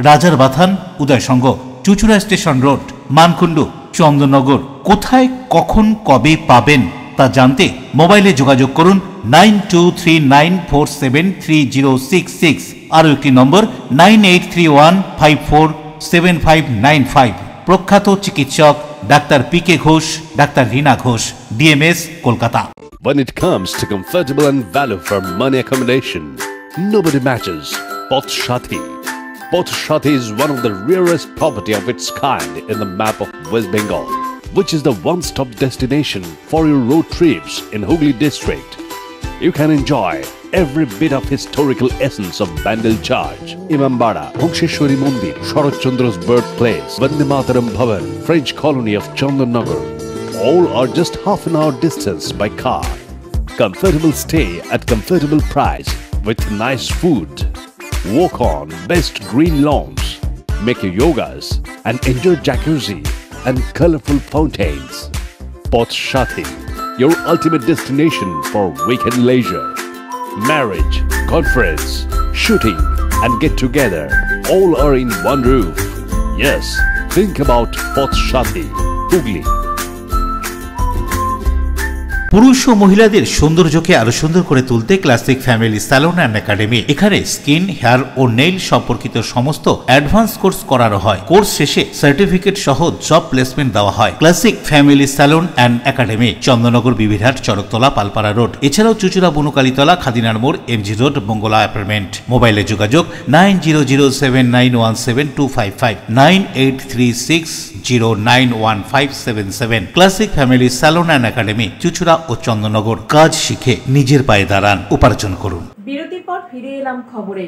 রাজার বাথান, উদয়সঙ্গ, চুচুড়া স্টেশন রোড, মানকুণ্ডু, চন্দননগর। কোথায়, কখন, কবে পাবেন তা জানতে মোবাইলে যোগাযোগ করুন 9239473066, আরও একটি নম্বর 9831547595। প্রখ্যাত চিকিৎসক doctor PK Ghosh, doctor Rina Ghosh, DMS, Kolkata. When it comes to comfortable and value for money accommodation, nobody matches Poth Shati. Poth Shati is one of the rarest property of its kind in the map of West Bengal, which is the one-stop destination for your road trips in Hooghly district. You can enjoy every bit of historical essence of Bandel Charge, Imambara, Bhongsheshwari Mandir, Sharat Chandra's birthplace, Vande Mataram Bhavan, French colony of Chandanagar. All are just half an hour distance by car. Comfortable stay at comfortable price with nice food. Walk on best green lawns, make your yogas and enjoy jacuzzi and colorful fountains. Poth Shati, your ultimate destination for weekend leisure. Marriage, conference, shooting and get together all are in one roof. Yes, think about Poth Shati, Hooghly. পুরুষ ও মহিলাদের সৌন্দর্যকে আরো সুন্দর করে তুলতে classic family salon and academy. এখানে skin, hair ও nail সম্পর্কিত সমস্ত অ্যাডভান্স কোর্স করানো হয়। কোর্স শেষে সার্টিফিকেট সহ জব প্লেসমেন্ট দেওয়া হয়। Classic family salon and academy, Chandannagar, Bibirhat, Charaktala, Palpara road. এছাড়াও চুচুড়া, বনকালীতলা, খাদিনার মোড়, MG রোড, মঙ্গলা অ্যাপার্টমেন্ট। মোবাইলে যোগাযোগ 9007917255, 9836091577। Classic family salon and academy, Chuchura ও চন্দননগর। কাজ শিখে নিজের পায়ে দাঁড়ান, উপার্জন করুন। বিরতির পর ফিরে এলাম খবরে।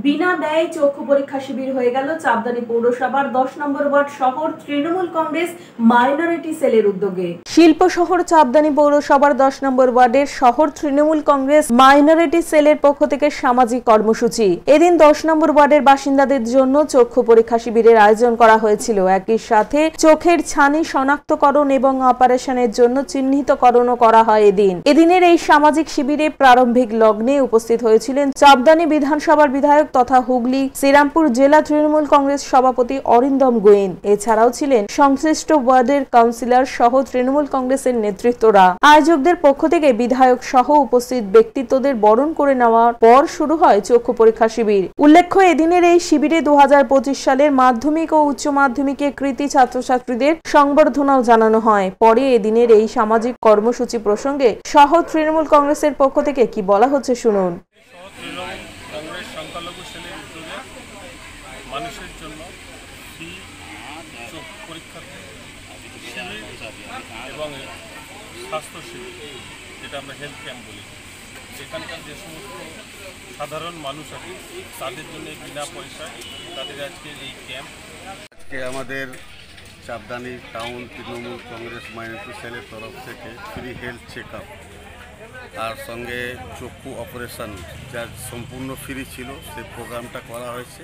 বিনা ব্যয়ে চক্ষু পরীক্ষা শিবির হয়ে গেল চাপদানি পৌরসভার 10 নম্বর ওয়ার্ড শহর তৃণমূল কংগ্রেস মাইনরিটি সেলের উদ্যোগে। শিল্প শহর চাপদানি পৌরসভার 10 নম্বর ওয়ার্ডের শহর তৃণমূল কংগ্রেস মাইনরিটি সেলের পক্ষ থেকে সামাজিক কর্মসূচি। এদিন 10 নম্বর ওয়ার্ডের বাসিন্দাদের জন্য চক্ষু পরীক্ষা শিবিরের আয়োজন করা হয়েছিল। একই সাথে চোখের ছানি শনাক্তকরণ এবং অপারেশনের জন্য চিহ্নিতকরণও করা হয়। এদিনের এই সামাজিক শিবিরে প্রারম্ভিক লগ্নে উপস্থিত হয়েছিলেন চাপদানি বিধানসভার বিধায়ক তথা হুগলি শ্রীরামপুর জেলা তৃণমূল কংগ্রেস সভাপতি অরিন্দম গোয়েন। এছাড়াও ছিলেন সংশ্লিষ্ট ওয়ার্ডের কাউন্সিলর সহ তৃণমূল কংগ্রেসের নেতৃত্বরা। আয়োজকদের পক্ষ থেকে বিধায়ক সহ উপস্থিত ব্যক্তিত্বদের বরণ করে নেওয়ার পর শুরু হয় চক্ষু পরীক্ষা শিবির। উল্লেখ্য, এদিনের এই শিবিরে 2025 সালের মাধ্যমিক ও উচ্চ মাধ্যমিকে কৃতী ছাত্রছাত্রীদের সংবর্ধনাও জানানো হয়। পরে এদিনের এই সামাজিক কর্মসূচি প্রসঙ্গে সহ তৃণমূল কংগ্রেসের পক্ষ থেকে কি বলা হচ্ছে শুনুন। মানুষের জন্য ফ্রি চোখ পরীক্ষা এবং স্বাস্থ্য শিবির, যেটা আমরা হেলথ ক্যাম্প বলি, এখানকার যে সমস্ত সাধারণ মানুষ আছে তাদের জন্য বিনা পয়সায় তাদের আজকে এই ক্যাম্প। আজকে আমাদের চাপদানি টাউন তৃণমূল কংগ্রেস মাইনরিটি সেলের তরফ থেকে ফ্রি হেলথ চেক আপ আর সঙ্গে চক্ষু অপারেশন, যা সম্পূর্ণ ফ্রি ছিল, সেই প্রোগ্রামটা করা হয়েছে।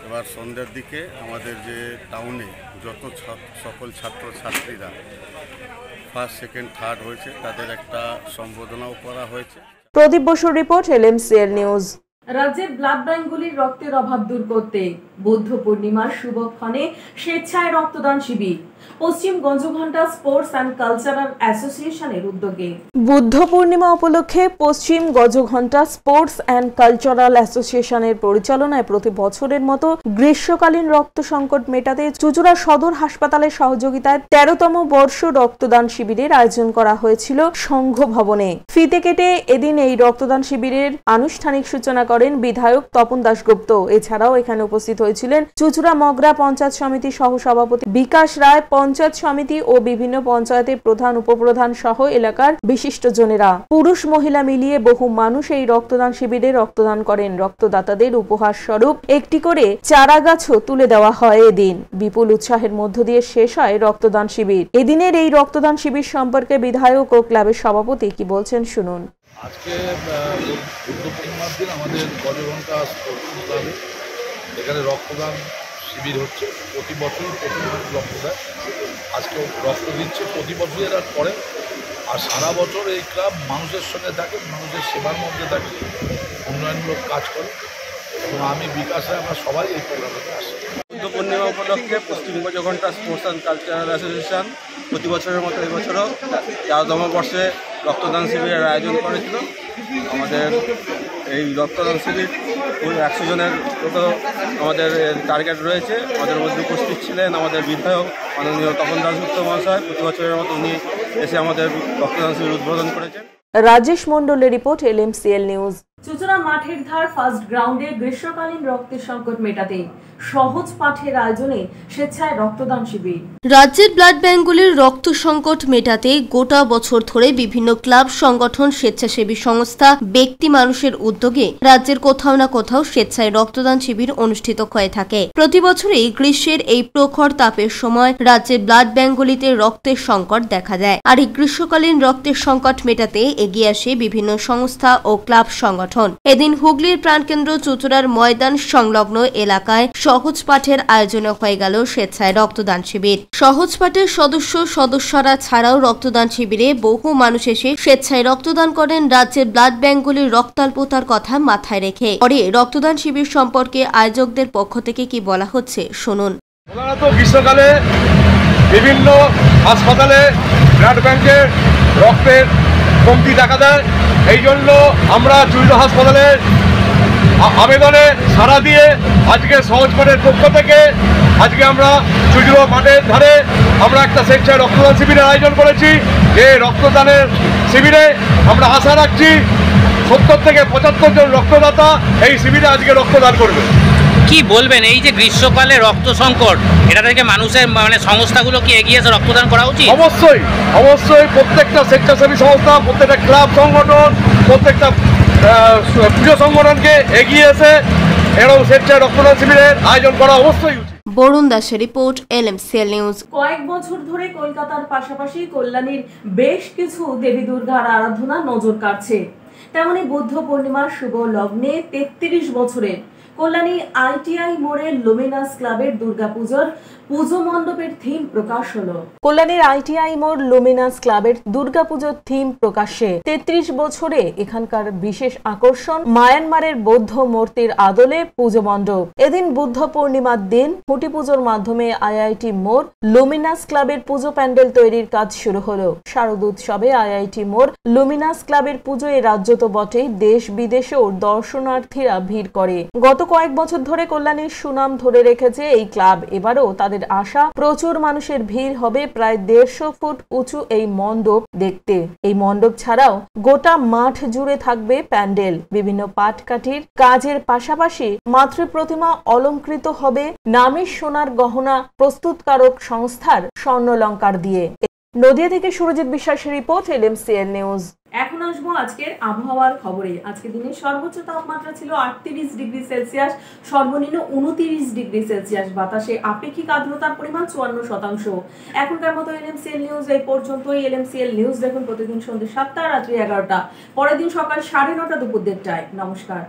এবার সন্ধ্যার দিকে আমাদের যে টাউনে যত সকল ছাত্রছাত্রীরা ফার্স্ট, সেকেন্ড, থার্ড হয়েছে তাদের একটা সম্বোধনাও করা হয়েছে। প্রদীপ বসুর রিপোর্ট, LMCL নিউজ। রাজ্যের ব্লাড ব্যাঙ্কগুলির রক্তের অভাব দূর করতে বুদ্ধ পূর্ণিমার শুভক্ষণে স্বেচ্ছায় রক্তদান শিবির পশ্চিম গঞ্জঘণ্টা স্পোর্টস অ্যান্ড কালচারাল অ্যাসোসিয়েশনের উদ্যোগে। বুদ্ধ পূর্ণিমা উপলক্ষে পশ্চিম গঞ্জঘণ্টা স্পোর্টস অ্যান্ড কালচারাল অ্যাসোসিয়েশনের পরিচালনায় প্রতি বছরের মতো গ্রীষ্মকালীন রক্ত সংকট মেটাতে চুঁচুড়া সদর হাসপাতালের সহযোগিতায় 13তম বর্ষ রক্তদান শিবিরের আয়োজন করা হয়েছিল সংঘ ভবনে। ফিতে কেটে এদিন এই রক্তদান শিবিরের আনুষ্ঠানিক সূচনা করেন বিধায়ক তপন দাশগুপ্ত। এছাড়াও এখানে উপস্থিত হয়েছিলেন চুঁচুড়া মগরা পঞ্চায়েত সমিতি সহসভাপতি বিকাশ রায়, পঞ্চায়েত সমিতি ও বিভিন্ন পঞ্চায়েতের প্রধান উপপ্রধান সহ এলাকার বিশিষ্টজনেরা। পুরুষ মহিলা মিলিয়ে বহু মানুষ এই রক্তদান শিবিরে রক্তদান করেন। রক্তদাতাদের উপহার স্বরূপ একটি করে চারা গাছও তুলে দেওয়া হয়। এদিন বিপুল উৎসাহের মধ্য দিয়ে শেষ হয় রক্তদান শিবির। এদিনের এই রক্তদান শিবির সম্পর্কে বিধায়ক ও ক্লাবের সভাপতি কি বলছেন শুনুন। আজকে বুদ্ধ পূর্ণিমার দিন আমাদের গজঘণ্টা স্পোর্টস ক্লাবে এখানে রক্তদান শিবির হচ্ছে। প্রতি বছর প্রতি মানুষ রক্ত দেয়, আজকে রক্ত দিচ্ছে প্রতি বছরের আর পরে। আর সারা বছর এই ক্লাব মানুষের সঙ্গে থাকে, মানুষের সেবার মধ্যে থাকে, উন্নয়নমূলক কাজ করে এবং আমি বিকাশে আমরা সবাই এই প্রোগ্রামে আসি। বুদ্ধ পূর্ণিমা উপলক্ষে পশ্চিম গঞ্জঘণ্টা স্পোর্টস অ্যান্ড কালচারাল অ্যাসোসিয়েশন প্রতি বছরের মতো এবছরও 13তম বর্ষে রক্তদান শিবিরের আয়োজন করেছিল। আমাদের এই রক্তদান শিবির 100 জনের মতো আমাদের টার্গেট রয়েছে। আমাদের মধ্যে উপস্থিত ছিলেন আমাদের বিধায়ক মাননীয় তপন দাশগুপ্ত মহাশয়। প্রতি বছরের মতো উনি এসে আমাদের রক্তদান শিবির উদ্বোধন করেছেন। রাজেশ মন্ডলের রিপোর্ট, LMCL নিউজ। চুঁচুড়া মাঠের ধার ফার্স্ট গ্রাউন্ডে গ্রীষ্মকালীন রক্তের সংকট মেটাতে সহজ পাঠের আয়োজনে স্বেচ্ছায় রক্তদান শিবির। রাজ্যের ব্লাড ব্যাঙ্কগুলির রক্ত সংকট মেটাতে গোটা বছর ধরে বিভিন্ন ক্লাব, সংগঠন, স্বেচ্ছাসেবী সংস্থা, ব্যক্তি মানুষের উদ্যোগে রাজ্যের কোথাও না কোথাও স্বেচ্ছায় রক্তদান শিবির অনুষ্ঠিত হয়ে থাকে। প্রতি বছরই গ্রীষ্মের এই প্রখর তাপের সময় রাজ্যের ব্লাড ব্যাঙ্কগুলিতে রক্তের সংকট দেখা দেয়। আর এই গ্রীষ্মকালীন রক্তের সংকট মেটাতে এগিয়ে আসে বিভিন্ন সংস্থা ও ক্লাব সংগঠন। এদিন হুগলির প্রাণকেন্দ্র চুঁচুড়ার ময়দান সংলগ্ন এলাকায় সহজ পাঠের আয়োজন হয়ে গেল স্বেচ্ছায় রক্তদান শিবির। সহজ পাঠের সদস্যরা ছাড়াও রক্তদান শিবিরে বহু মানুষ এসে স্বেচ্ছায় রক্তদান করেন রাজ্যের ব্লাড ব্যাঙ্কগুলির রক্তাল্পতার কথা মাথায় রেখে। পরে রক্তদান শিবির সম্পর্কে আয়োজকদের পক্ষ থেকে কি বলা হচ্ছে শুনুন। প্রধানত গ্রীষ্মকালে বিভিন্ন হাসপাতালে ব্লাড ব্যাঙ্কে রক্তের কমতি দেখা দেয়। এই জন্য আমরা চুঁচুড়া হাসপাতালের আবেদনে সাড়া দিয়ে আজকে সহজ পাঠের পক্ষ থেকে আজকে আমরা চুঁচুড়া মাঠের ধারে আমরা একটা স্বেচ্ছায় রক্তদান শিবিরের আয়োজন করেছি। এই রক্তদানের শিবিরে আমরা আশা রাখছি 70 থেকে 75 জন রক্তদাতা এই শিবিরে আজকে রক্তদান করবে। কি বলবেন এই যে গ্রীষ্মকালে রক্ত সংকট, এটা থেকে মানুষের মানে সংস্থাগুলো কি এগিয়ে এসে রক্তদান করা উচিত? অবশ্যই অবশ্যই, প্রত্যেকটা স্বেচ্ছাসেবী সংস্থা, প্রত্যেকটা ক্লাব সংগঠন, প্রত্যেকটা পুজো সংগঠনকে এগিয়ে এসে এরকম স্বেচ্ছায় রক্তদান শিবিরের আয়োজন করা অবশ্যই উচিত। বরুণ দাসের রিপোর্ট, LMCL নিউজ। কয়েক বছর ধরে কলকাতার পাশাপাশি কল্যাণীর বেশ কিছু দেবী দুর্গার আরাধনা নজর কাড়ছে। তেমনি বুদ্ধ পূর্ণিমার শুভ লগ্নে 33 বছরের কল্যাণী ITI মোড়ের লুমিনাস ক্লাবের দুর্গাপূজার পুজো মণ্ডপের থিম প্রকাশ হলো। কল্যাণীর ITI মোড় লুমিনাস ক্লাবের দুর্গাপূজার থিম প্রকাশে 33 বছরে এখানকার বিশেষ আকর্ষণ মায়ানমারের বৌদ্ধ মূর্তির আদলে পুজো মণ্ডপ। এদিন বুদ্ধ পূর্ণিমার দিন খুঁটি পুজোর মাধ্যমে IIT মোড় লুমিনাস ক্লাবের পুজো প্যান্ডেল তৈরির কাজ শুরু হলো। শারদোৎসবে IIT মোড় লুমিনাস ক্লাবের পুজোয় রাজ্য তো বটেই, দেশ বিদেশেও দর্শনার্থীরা ভিড় করে। গত কয়েক বছর ধরে কল্যাণীর সুনাম ধরে রেখেছে এই ক্লাব। এবারও তাদের আশা প্রচুর মানুষের ভিড় হবে প্রায় 150 ফুট উঁচু এই মণ্ডপ দেখতে। এই মণ্ডপ ছাড়াও গোটা মাঠ জুড়ে থাকবে প্যান্ডেল। বিভিন্ন পাটকাঠির কাজের পাশাপাশি মাতৃ প্রতিমা অলংকৃত হবে নামী সোনার গহনা প্রস্তুতকারক সংস্থার স্বর্ণলঙ্কার দিয়ে। নদিয়া থেকে সুরজিৎ বিশ্বাসের রিপোর্ট, LMCL নিউজ। এখন আসবো আজকের আবহাওয়ার খবরে। আজকে দিনের সর্বোচ্চ তাপমাত্রা ছিল 38 ডিগ্রি সেলসিয়াস, সর্বনিম্ন 29 ডিগ্রি সেলসিয়াস। বাতাসে আপেক্ষিক আর্দ্রতার পরিমাণ 54%। এখনকার মতো LMCL নিউজ এই পর্যন্তই। LMCL নিউজ দেখুন প্রতিদিন সন্ধ্যে 7টা, রাত্রি 11টা, পরের দিন সকাল 9:30 দুপুর 1:30টায়। নমস্কার।